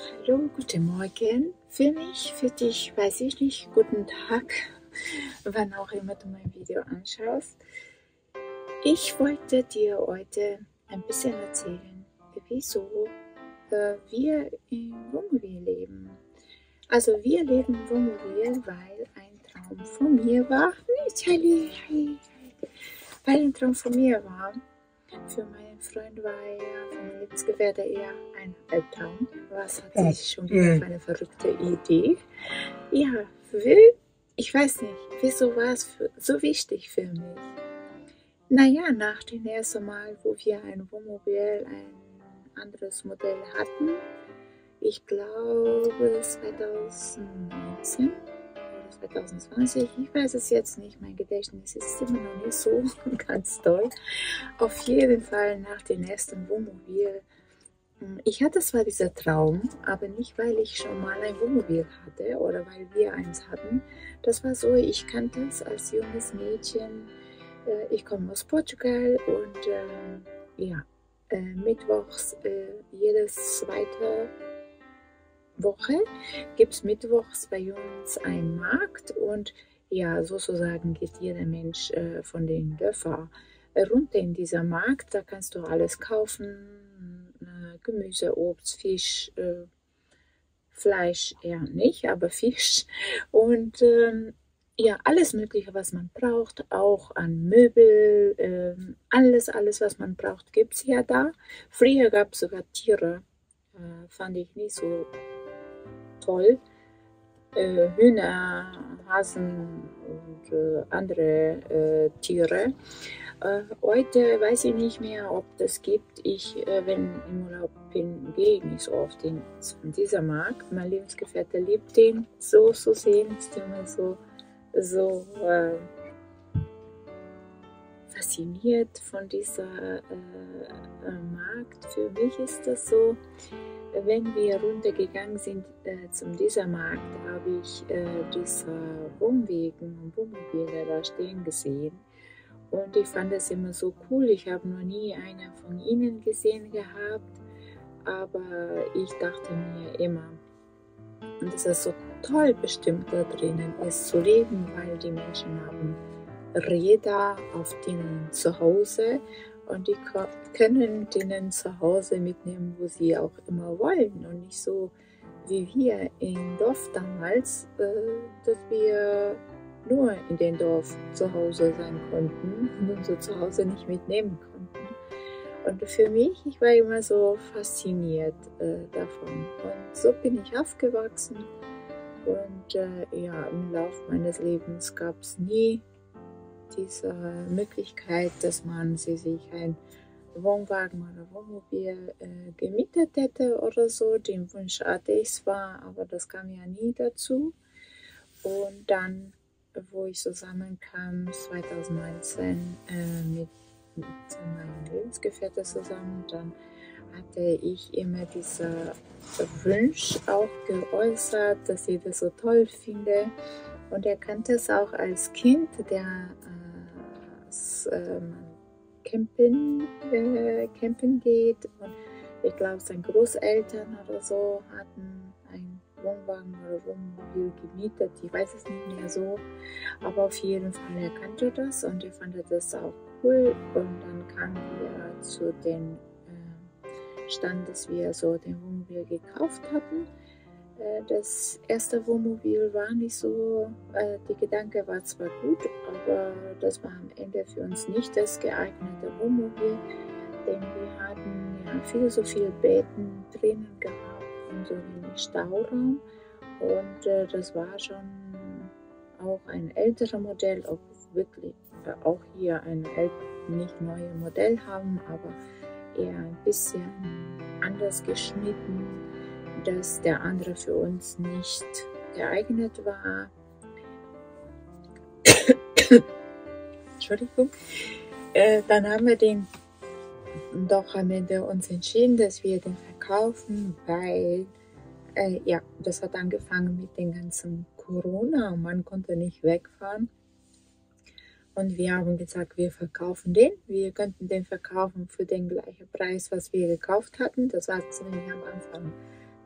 Hallo, guten Morgen. Für mich, für dich, weiß ich nicht, guten Tag, wann auch immer du mein Video anschaust. Ich wollte dir heute ein bisschen erzählen, wieso wir in Wohnmobil leben. Also wir leben in Wohnmobil, weil ein Traum von mir war, weil ein Traum von mir war. Für meinen Freund war er, für meinen Lebensgefährte eher ein Albtraum. Was hat sich schon wieder für eine verrückte Idee? Ja, ich weiß nicht, wieso war es so wichtig für mich? Naja, nach dem ersten Mal, wo wir ein Wohnmobil, ein anderes Modell hatten, ich glaube 2019 oder 2020, ich weiß es jetzt nicht, mein Gedächtnis ist immer noch nicht so ganz toll. Auf jeden Fall nach dem ersten Wohnmobil. Ich hatte zwar diesen Traum, aber nicht, weil ich schon mal ein Wohnmobil hatte oder weil wir eins hatten. Das war so, ich kannte es als junges Mädchen. Ich komme aus Portugal und mittwochs, jedes zweite Woche gibt es mittwochs bei uns einen Markt und ja, sozusagen geht jeder Mensch von den Dörfern runter in dieser Markt. Da kannst du alles kaufen, Gemüse, Obst, Fisch, Fleisch eher nicht, aber Fisch und ja, alles Mögliche, was man braucht, auch an Möbel, alles, was man braucht, gibt es ja da. Früher gab es sogar Tiere, fand ich nicht so toll. Hühner, Hasen und andere Tiere. Heute weiß ich nicht mehr, ob das gibt. Ich, wenn im Urlaub bin, gehe ich nicht so oft in dieser Markt. Mein Lebensgefährte liebt den so zu sehen, ist immer so fasziniert von dieser Markt. Für mich ist das so, wenn wir runtergegangen sind zum dieser Markt, habe ich diese Wohnwegen und Wohnmobile da stehen gesehen. Und ich fand das immer so cool. Ich habe noch nie eine von ihnen gesehen gehabt, aber ich dachte mir immer, und es ist so toll bestimmt da drinnen ist zu leben, weil die Menschen haben Räder auf denen zu Hause und die können denen zu Hause mitnehmen, wo sie auch immer wollen und nicht so wie wir im Dorf damals, dass wir nur in dem Dorf zu Hause sein konnten und unser Zuhause nicht mitnehmen konnten. Und für mich, ich war immer so fasziniert davon. Und so bin ich aufgewachsen. Und ja, im Laufe meines Lebens gab es nie diese Möglichkeit, dass man sich ein Wohnwagen oder Wohnmobil gemietet hätte oder so. Den Wunsch hatte ich zwar, aber das kam ja nie dazu. Und dann, wo ich zusammenkam, 2019 mit meinem Lebensgefährten zusammen, dann hatte ich immer diesen Wunsch auch geäußert, dass ich das so toll finde. Und er kannte es auch als Kind, der campen geht. Und ich glaube, seine Großeltern oder so hatten einen Wohnwagen oder Wohnmobil gemietet. Ich weiß es nicht mehr so. Aber auf jeden Fall, er kannte das und er fand das auch cool. Und dann kamen wir zu dem Stand, dass wir so den Wohnmobil gekauft hatten. Das erste Wohnmobil war nicht so, der Gedanke war zwar gut, aber das war am Ende für uns nicht das geeignete Wohnmobil, denn wir hatten ja so viel Betten drinnen gehabt und so wenig Stauraum und das war schon auch ein älteres Modell, ob wir wirklich auch hier ein nicht neues Modell haben, aber eher ein bisschen anders geschnitten, dass der andere für uns nicht geeignet war. Entschuldigung. Dann haben wir den doch am Ende uns entschieden, dass wir den verkaufen, weil ja, das hat angefangen mit dem ganzen Corona und man konnte nicht wegfahren. Und wir haben gesagt, wir verkaufen den. Wir könnten den verkaufen für den gleichen Preis, was wir gekauft hatten. Das war ziemlich am Anfang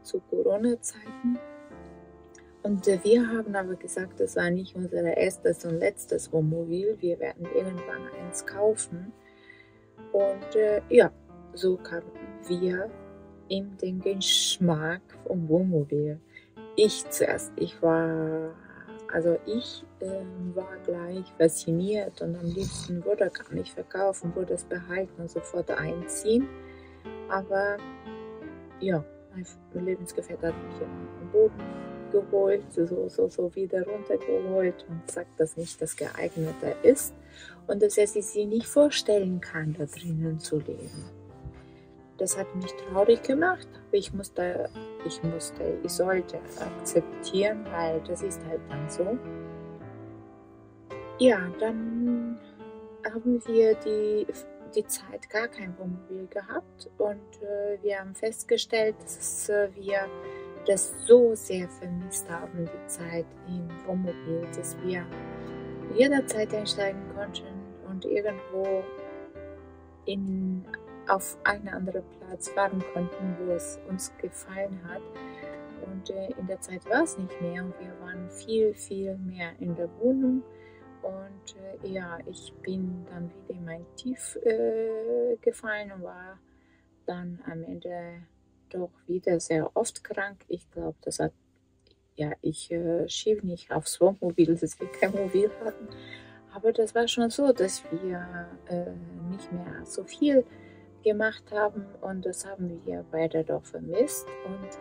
zu Corona-Zeiten. Und wir haben aber gesagt, das war nicht unser erstes und letztes Wohnmobil. Wir werden irgendwann eins kaufen. Und ja, so kamen wir in den Geschmack vom Wohnmobil. Ich zuerst, ich war gleich fasziniert und am liebsten würde gar nicht verkaufen, würde es behalten und sofort einziehen. Aber ja, mein Lebensgefährte hat mich am Boden geholt, so wieder runtergeholt und sagt, dass nicht das Geeignete ist und dass er sich nicht vorstellen kann, da drinnen zu leben. Das hat mich traurig gemacht, aber ich sollte akzeptieren, weil das ist halt dann so. Ja, dann haben wir die Zeit gar kein Wohnmobil gehabt und wir haben festgestellt, dass wir das so sehr vermisst haben, die Zeit im Wohnmobil, dass wir jederzeit einsteigen konnten und irgendwo auf einen anderen Platz fahren konnten, wo es uns gefallen hat. Und in der Zeit war es nicht mehr und wir waren viel, viel mehr in der Wohnung. Und ja, ich bin dann wieder in mein Tief gefallen und war dann am Ende doch wieder sehr oft krank. Ich glaube, ich schiebe nicht aufs Wohnmobil, dass wir kein Mobil hatten. Aber das war schon so, dass wir nicht mehr so viel gemacht haben und das haben wir beide doch vermisst. Und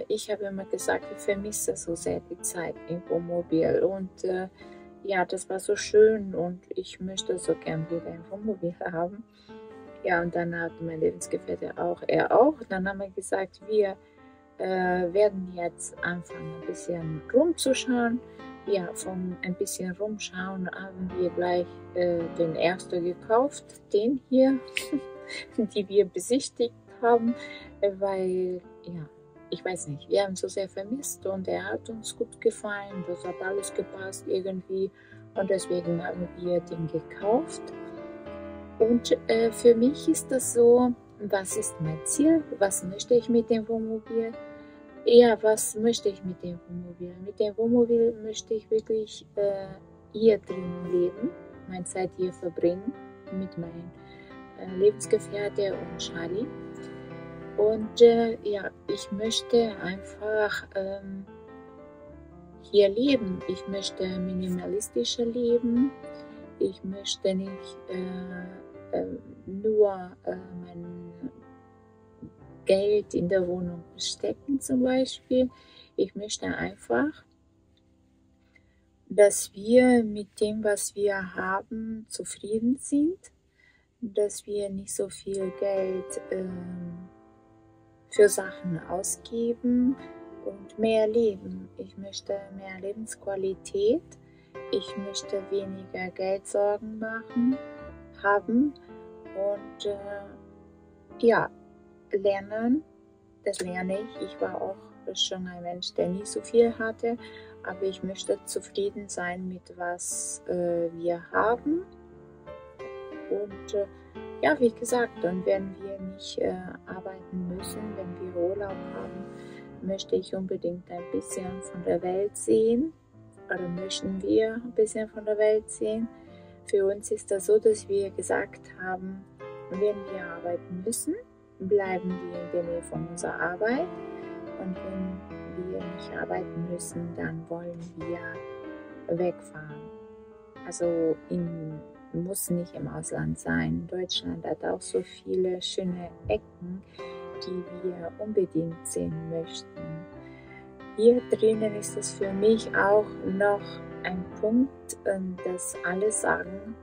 ich habe immer gesagt, ich vermisse so sehr die Zeit im Wohnmobil und ja, das war so schön und ich möchte so gern wieder ein Wohnmobil haben. Ja, und dann hat mein Lebensgefährte er auch. Dann haben wir gesagt, wir werden jetzt anfangen, ein bisschen rumzuschauen. Ja, vom ein bisschen rumschauen haben wir gleich den ersten gekauft, den hier, die wir besichtigt haben, weil, ja, ich weiß nicht, wir haben so sehr vermisst und er hat uns gut gefallen, das hat alles gepasst irgendwie und deswegen haben wir den gekauft. Und für mich ist das so, was ist mein Ziel, was möchte ich mit dem Wohnmobil? Ja, was möchte ich mit dem Wohnmobil? Mit dem Wohnmobil möchte ich wirklich hier drin leben, meine Zeit hier verbringen mit meinem Lebensgefährte und Charlie. Und ja, ich möchte einfach hier leben. Ich möchte minimalistischer leben. Ich möchte nicht nur mein Geld in der Wohnung stecken zum Beispiel. Ich möchte einfach, dass wir mit dem, was wir haben, zufrieden sind, dass wir nicht so viel Geld für Sachen ausgeben und mehr leben. Ich möchte mehr Lebensqualität. Ich möchte weniger Geldsorgen haben und ja, lernen. Das lerne ich. Ich war auch schon ein Mensch, der nie so viel hatte, aber ich möchte zufrieden sein mit was wir haben. Und ja, wie gesagt, dann wenn wir nicht arbeiten müssen, wenn wir Urlaub haben, möchte ich unbedingt ein bisschen von der Welt sehen. Oder möchten wir ein bisschen von der Welt sehen. Für uns ist das so, dass wir gesagt haben, wenn wir arbeiten müssen, bleiben wir in der Nähe von unserer Arbeit. Und wenn wir nicht arbeiten müssen, dann wollen wir wegfahren. Also muss nicht im Ausland sein. Deutschland hat auch so viele schöne Ecken, die wir unbedingt sehen möchten. Hier drinnen ist es für mich auch noch ein Punkt, dass alle sagen,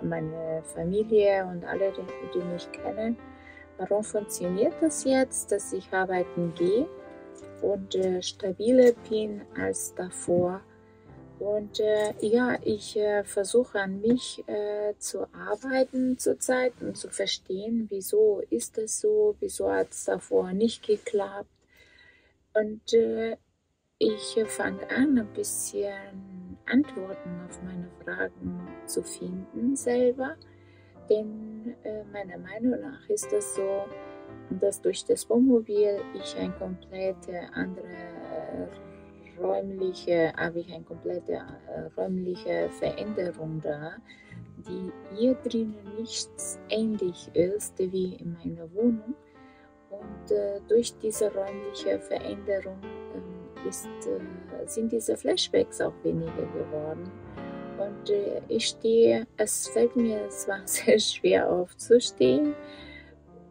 meine Familie und alle, die mich kennen, warum funktioniert das jetzt, dass ich arbeiten gehe und stabiler bin als davor. Und ja, ich versuche an mich zu arbeiten zurzeit und zu verstehen, wieso ist es so, wieso hat es davor nicht geklappt. Und ich fange an, ein bisschen Antworten auf meine Fragen zu finden selber. Denn meiner Meinung nach ist es so, dass durch das Wohnmobil ich eine komplette räumliche Veränderung da, die hier drinnen nichts ähnlich ist wie in meiner Wohnung. Und durch diese räumliche Veränderung sind diese Flashbacks auch weniger geworden. Und es fällt mir zwar sehr schwer aufzustehen,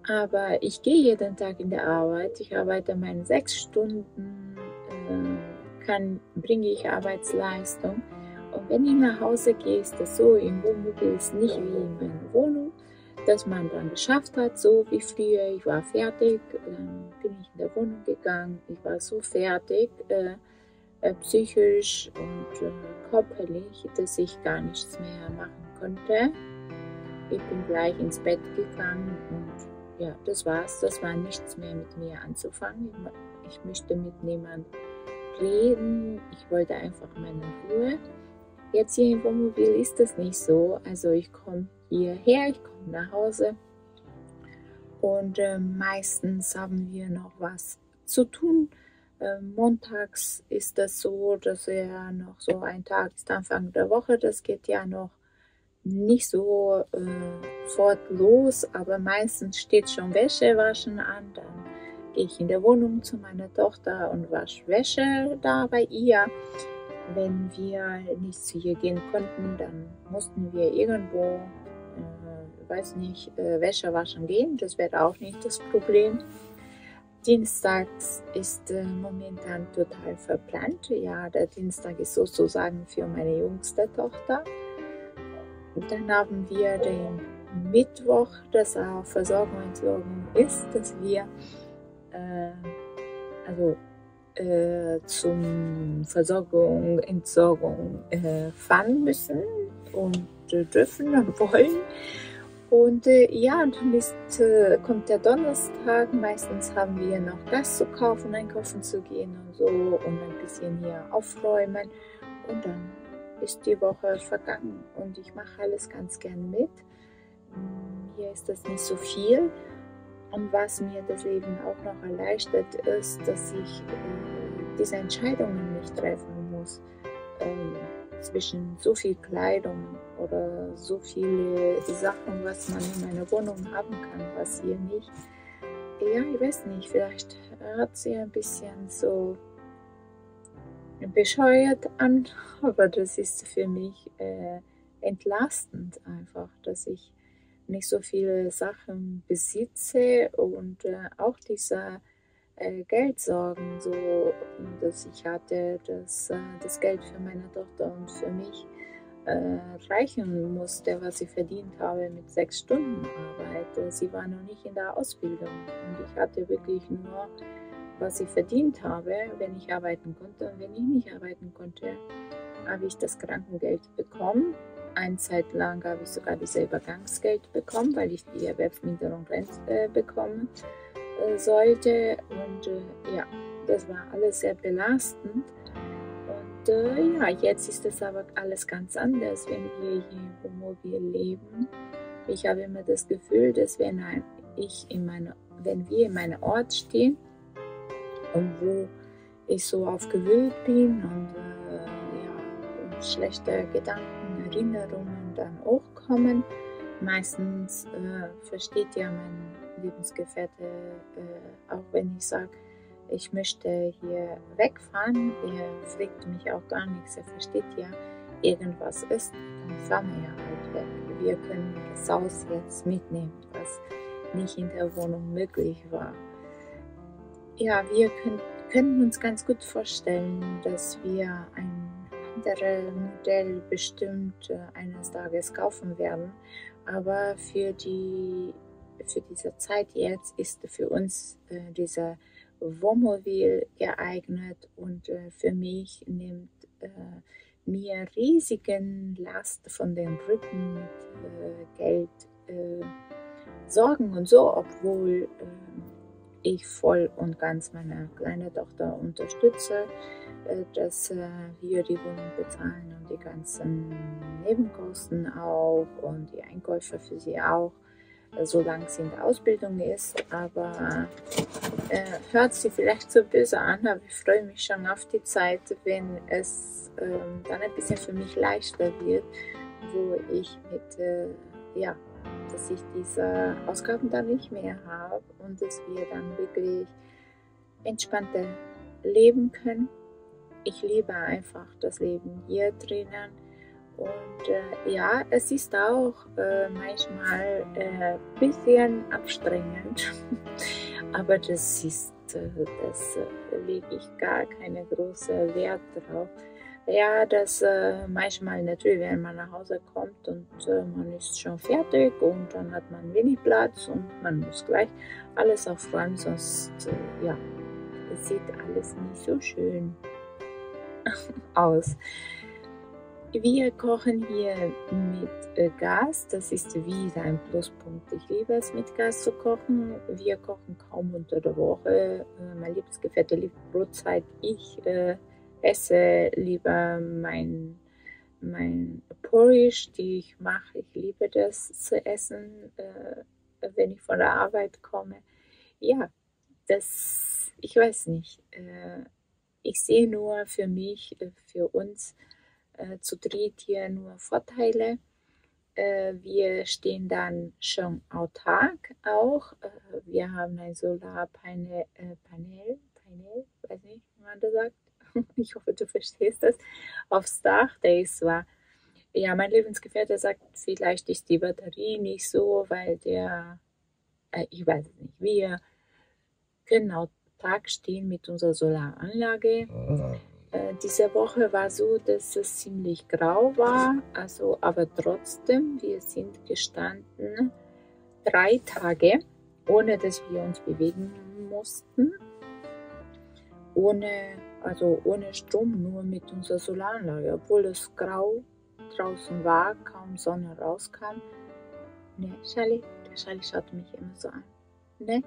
aber ich gehe jeden Tag in der Arbeit. Ich arbeite meine 6 Stunden, bringe ich Arbeitsleistung. Und wenn ich nach Hause gehe, ist das so, im Wohnmobil ist nicht wie in meiner Wohnung, dass man dann geschafft hat, so wie früher. Ich war fertig, dann bin ich in der Wohnung gegangen. Ich war so fertig, psychisch und körperlich, dass ich gar nichts mehr machen konnte. Ich bin gleich ins Bett gegangen und ja, das war's. Das war nichts mehr mit mir anzufangen. Ich möchte mit niemandem reden. Ich wollte einfach meine Ruhe. Jetzt hier im Wohnmobil ist das nicht so. Also ich komme hierher, ich komme nach Hause und meistens haben wir noch was zu tun. Montags ist das so, dass ja noch so ein Tag ist, Anfang der Woche. Das geht ja noch nicht so fort los, aber meistens steht schon Wäsche waschen an. Dann gehe ich in der Wohnung zu meiner Tochter und wasche Wäsche da bei ihr. Wenn wir nicht zu ihr gehen konnten, dann mussten wir irgendwo, Wäsche waschen gehen. Das wäre auch nicht das Problem. Dienstags ist momentan total verplant. Ja, der Dienstag ist sozusagen für meine jüngste Tochter. Und dann haben wir den Mittwoch, das auch Versorgung und Entsorgung ist, dass wir zum Versorgung, Entsorgung fahren müssen und dürfen und wollen. Und ja, dann kommt der Donnerstag. Meistens haben wir noch Gas zu kaufen, einkaufen zu gehen und so und ein bisschen hier aufräumen. Und dann ist die Woche vergangen und ich mache alles ganz gern mit. Hier ist das nicht so viel. Und was mir das Leben auch noch erleichtert, ist, dass ich diese Entscheidungen nicht treffen muss zwischen so viel Kleidung oder so viele Sachen, was man in meiner Wohnung haben kann, was hier nicht. Ja, ich weiß nicht, vielleicht hört sie ein bisschen so bescheuert an, aber das ist für mich entlastend einfach, dass ich nicht so viele Sachen besitze und auch diese Geldsorgen, so dass ich hatte, dass das Geld für meine Tochter und für mich reichen musste, was ich verdient habe mit 6 Stunden Arbeit. Sie war noch nicht in der Ausbildung und ich hatte wirklich nur, was ich verdient habe, wenn ich arbeiten konnte. Und wenn ich nicht arbeiten konnte, habe ich das Krankengeld bekommen. Eine Zeit lang habe ich sogar dieses Übergangsgeld bekommen, weil ich die Erwerbsminderung bekommen sollte. Und ja, das war alles sehr belastend. Und ja, jetzt ist es aber alles ganz anders, wenn wir hier im Wohnmobil leben. Ich habe immer das Gefühl, dass wenn wir in meinem Ort stehen und wo ich so aufgewühlt bin und schlechte Gedanken, Erinnerungen dann hochkommen. Meistens versteht ja mein Lebensgefährte, auch wenn ich sage, ich möchte hier wegfahren, er fragt mich auch gar nichts, er versteht ja, irgendwas ist, dann fahren wir ja halt weg. Wir können das Haus jetzt mitnehmen, was nicht in der Wohnung möglich war. Ja, wir können uns ganz gut vorstellen, dass wir ein anderes Modell bestimmt eines Tages kaufen werden, aber für diese Zeit jetzt ist für uns dieser Wohnmobil geeignet und für mich nimmt mir riesigen Last von den Rücken mit Geld, Sorgen und so, obwohl ich voll und ganz meine kleine Tochter unterstütze, dass wir die Wohnung bezahlen und die ganzen Nebenkosten auch und die Einkäufe für sie auch. solange es in der Ausbildung ist, aber hört sich vielleicht so böse an, aber ich freue mich schon auf die Zeit, wenn es dann ein bisschen für mich leichter wird, wo ich ja, dass ich diese Ausgaben dann nicht mehr habe und dass wir dann wirklich entspannter leben können. Ich liebe einfach das Leben hier drinnen und ja, es ist auch manchmal ein bisschen anstrengend, aber das lege ich gar keine große Wert drauf. Ja, das manchmal natürlich, wenn man nach Hause kommt und man ist schon fertig und dann hat man wenig Platz und man muss gleich alles aufräumen, sonst ja, es sieht alles nicht so schön aus. Wir kochen hier mit Gas, das ist wieder ein Pluspunkt. Ich liebe es, mit Gas zu kochen. Wir kochen kaum unter der Woche. Mein Lebensgefährte liebt Brotzeit. Ich esse lieber mein Porridge, die ich mache. Ich liebe das zu essen, wenn ich von der Arbeit komme. Ja, ich weiß nicht. Ich sehe nur für mich, für uns zu dritt hier nur Vorteile. Wir stehen dann schon autark auch. Wir haben ein Solarpanel, weiß nicht, wie man das sagt. Ich hoffe, du verstehst das. Aufs Dach, der ist zwar, ja, mein Lebensgefährte sagt, vielleicht ist die Batterie nicht so, weil ich weiß es nicht, wir können autark stehen mit unserer Solaranlage. Diese Woche war so, dass es ziemlich grau war, also, aber trotzdem, wir sind gestanden 3 Tage, ohne dass wir uns bewegen mussten, ohne Strom, nur mit unserer Solaranlage, obwohl es grau draußen war, kaum Sonne rauskam. Ne, Charlie, der Charlie schaut mich immer so an. Ne?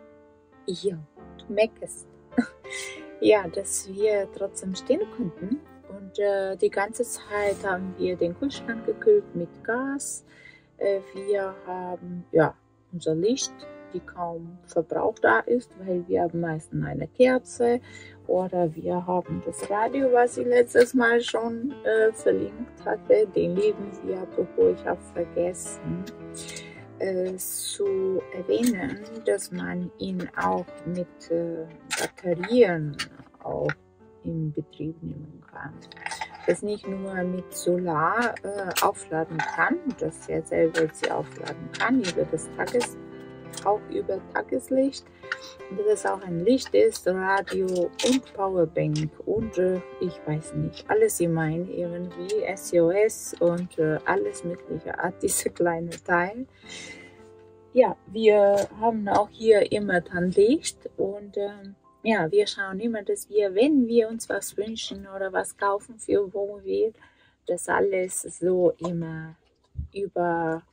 Ja, du meckerst. Ja, dass wir trotzdem stehen konnten und die ganze Zeit haben wir den Kühlschrank gekühlt mit Gas. Wir haben ja unser Licht, die kaum verbraucht da ist, weil wir haben meistens eine Kerze oder wir haben das Radio, was ich letztes Mal schon verlinkt hatte, den lieben wir, apropos ich habe vergessen zu erwähnen, dass man ihn auch mit Batterien auch in Betrieb nehmen kann. Das nicht nur mit Solar aufladen kann, dass er selber sie aufladen kann auch über Tageslicht, und dass es auch ein Licht ist, Radio und Powerbank und ich weiß nicht, alles in meinen irgendwie, SOS und alles mögliche Art, diese kleine Teil. Ja, wir haben auch hier immer dann Licht und ja, wir schauen immer, dass wir, wenn wir uns was wünschen oder was kaufen für Wohnmobil, das alles so immer über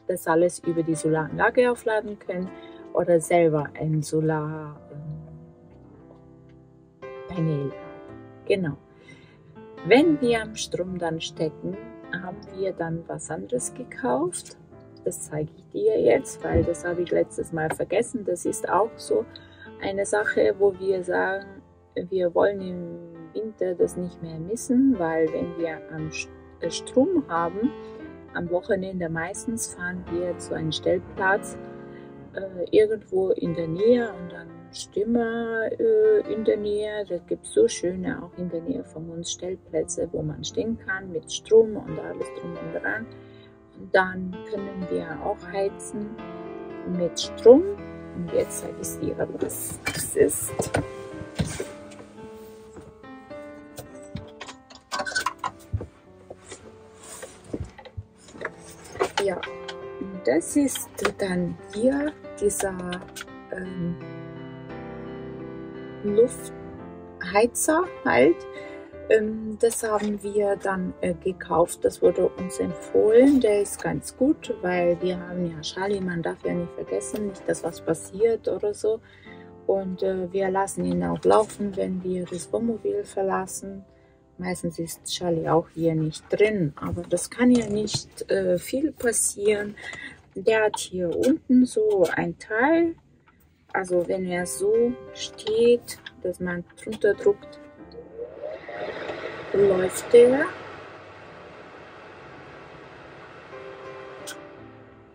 das alles über die Solaranlage aufladen können oder selber ein Solarpanel. Genau. Wenn wir am Strom dann stecken, haben wir dann was anderes gekauft. Das zeige ich dir jetzt, weil das habe ich letztes Mal vergessen. Das ist auch so eine Sache, wo wir sagen, wir wollen im Winter das nicht mehr missen, weil wenn wir Strom haben, am Wochenende meistens fahren wir zu einem Stellplatz irgendwo in der Nähe und dann stehen wir in der Nähe. Da gibt es so schöne auch in der Nähe von uns Stellplätze, wo man stehen kann mit Strom und alles drum und dran. Und dann können wir auch heizen mit Strom. Und jetzt zeige ich dir, was das ist. Ja, das ist dann hier dieser Luftheizer halt. Das haben wir dann gekauft, das wurde uns empfohlen, der ist ganz gut, weil wir haben ja Charlie, man darf ja nicht vergessen, nicht, dass was passiert oder so. Und wir lassen ihn auch laufen, wenn wir das Wohnmobil verlassen. Meistens ist Charlie auch hier nicht drin, aber das kann ja nicht viel passieren. Der hat hier unten so ein Teil, also wenn er so steht, dass man drunter drückt, läuft der.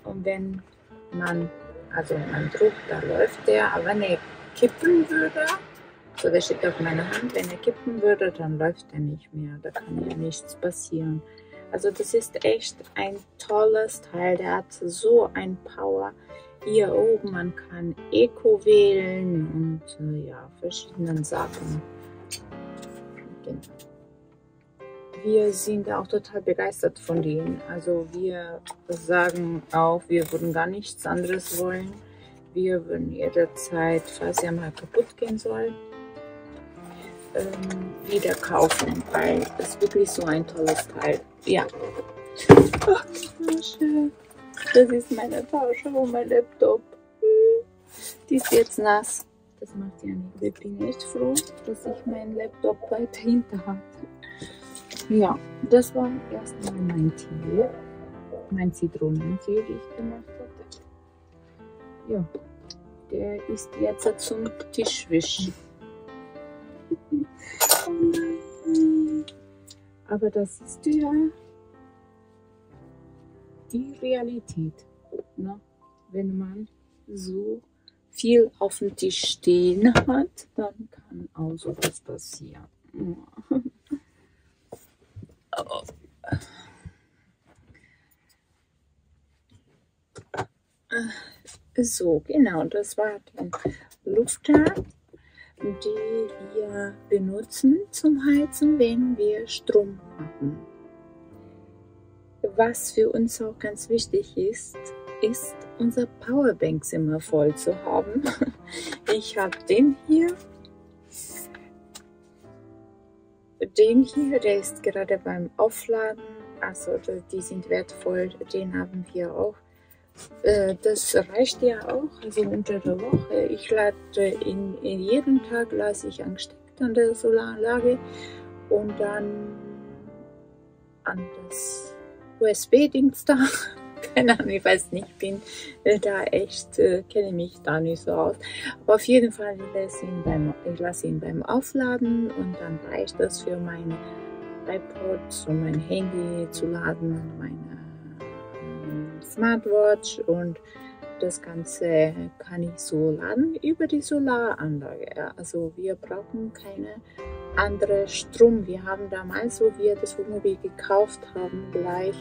Und wenn man drückt, da läuft der, aber wenn er kippen würde, so der steht auf meiner Hand, wenn er kippen würde, dann läuft er nicht mehr, da kann ja nichts passieren. Also das ist echt ein tolles Teil, der hat so ein Power. Hier oben, man kann Eco wählen und ja, verschiedene Sachen. Genau. Wir sind auch total begeistert von denen. Also wir sagen auch, wir würden gar nichts anderes wollen. Wir würden jederzeit, falls er mal kaputt gehen soll, wieder kaufen, weil es wirklich so ein tolles Teil. Ja. Ach, schön. Das ist meine Tasche und mein Laptop. Die ist jetzt nass. Das macht ja nichts. Ich bin echt froh, dass ich meinen Laptop weiterhin da habe. Ja, das war erstmal mein Tee. Mein Zitronentee, den ich gemacht hatte. Ja, der ist jetzt zum Tischwischen. Aber das ist ja die Realität, ne? Wenn man so viel auf dem Tisch stehen hat, dann kann auch sowas passieren. So, genau, das war die Lüfter, die wir benutzen zum Heizen, wenn wir Strom haben. Was für uns auch ganz wichtig ist, ist unser Powerbanks immer voll zu haben. Ich habe den hier, der ist gerade beim Aufladen, also die sind wertvoll, den haben wir auch. Das reicht ja auch, also unter der Woche. Ich lade in jeden Tag lasse ich angesteckt an der Solaranlage und dann an das USB-Dings da. Keine Ahnung, ich weiß nicht, ich bin da echt, kenne mich da nicht so aus. Aber auf jeden Fall, ich lasse ihn beim Aufladen und dann reicht das für meine iPods und mein Handy zu laden, meine Smartwatch, und das Ganze kann ich so laden über die Solaranlage. Also wir brauchen keine andere Strom. Wir haben damals, wo wir das Wohnmobil gekauft haben, gleich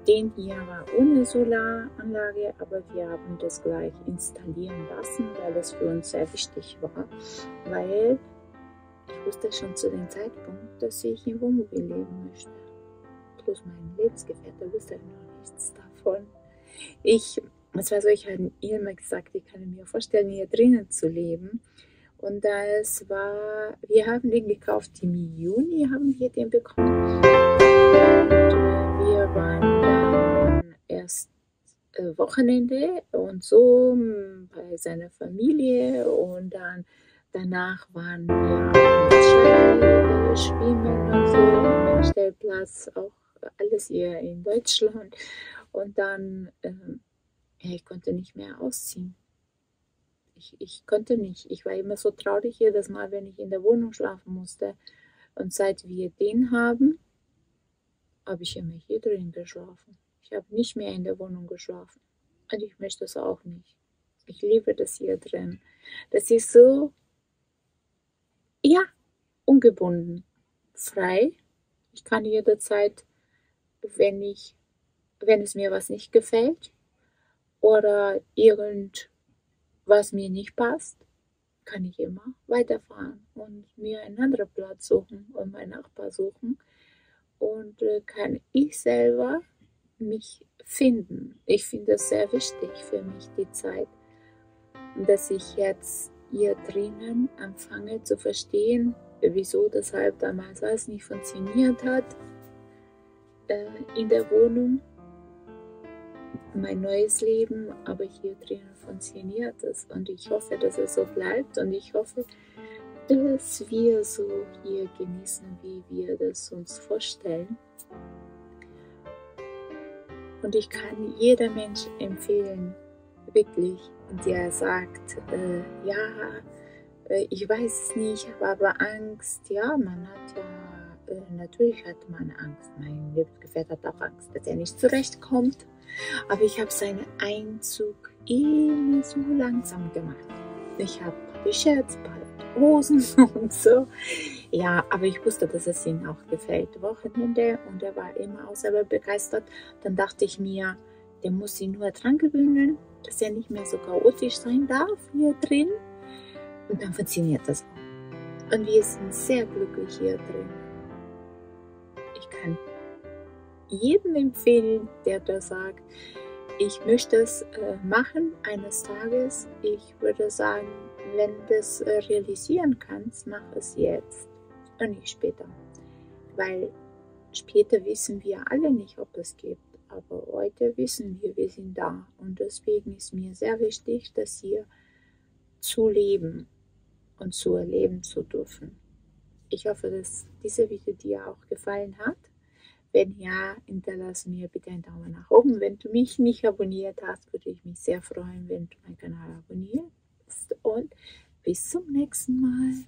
den hier war ohne Solaranlage, aber wir haben das gleich installieren lassen, weil das für uns sehr wichtig war, weil ich wusste schon zu dem Zeitpunkt, dass ich im Wohnmobil leben möchte. Plus mein Lebensgefährte wusste noch nichts davon. Ich habe ihr immer gesagt, ich kann mir vorstellen, hier drinnen zu leben. Und wir haben den gekauft im Juni, haben wir den bekommen. Und wir waren dann erst Wochenende und so bei seiner Familie, und dann danach waren wir schwimmen und so am Stellplatz, auch alles hier in Deutschland. Und dann, ich konnte nicht mehr ausziehen. Ich konnte nicht. Ich war immer so traurig jedes Mal, wenn ich in der Wohnung schlafen musste. Und seit wir den haben, habe ich immer hier drin geschlafen. Ich habe nicht mehr in der Wohnung geschlafen. Und ich möchte das auch nicht. Ich liebe das hier drin. Das ist so, ja, ungebunden, frei. Ich kann jederzeit, wenn es mir was nicht gefällt oder irgendwas mir nicht passt, kann ich immer weiterfahren und mir einen anderen Platz suchen und meinen Nachbar suchen, und kann ich selber mich finden. Ich finde es sehr wichtig für mich, die Zeit, dass ich jetzt hier drinnen anfange zu verstehen, wieso, deshalb damals alles nicht funktioniert hat in der Wohnung. Mein neues Leben, aber hier drinnen funktioniert es, und ich hoffe, dass es so bleibt, und ich hoffe, dass wir so hier genießen, wie wir das uns vorstellen. Und ich kann jeder Mensch empfehlen, wirklich, der sagt, ich weiß es nicht, ich habe aber Angst. Ja, man hat ja, natürlich hat man Angst. Mein Lebensgefährte hat auch Angst, dass er nicht zurechtkommt. Aber ich habe seinen Einzug immer so langsam gemacht. Ich habe gescherzt, Hosen und so. Ja, aber ich wusste, dass es ihm auch gefällt. Wochenende, und er war immer auch selber begeistert. Dann dachte ich mir, der muss sich nur dran gewöhnen, dass er nicht mehr so chaotisch sein darf hier drin. Und dann funktioniert das auch. Und wir sind sehr glücklich hier drin. Ich kann jedem empfehlen, der da sagt, ich möchte es machen eines Tages. Ich würde sagen, wenn du das realisieren kannst, mach es jetzt und nicht später. Weil später wissen wir alle nicht, ob es gibt. Aber heute wissen wir sind da. Und deswegen ist mir sehr wichtig, das hier zu leben und zu erleben zu dürfen. Ich hoffe, dass diese Video dir auch gefallen hat. Wenn ja, hinterlasse mir bitte einen Daumen nach oben. Wenn du mich nicht abonniert hast, würde ich mich sehr freuen, wenn du meinen Kanal abonnierst. Und bis zum nächsten Mal.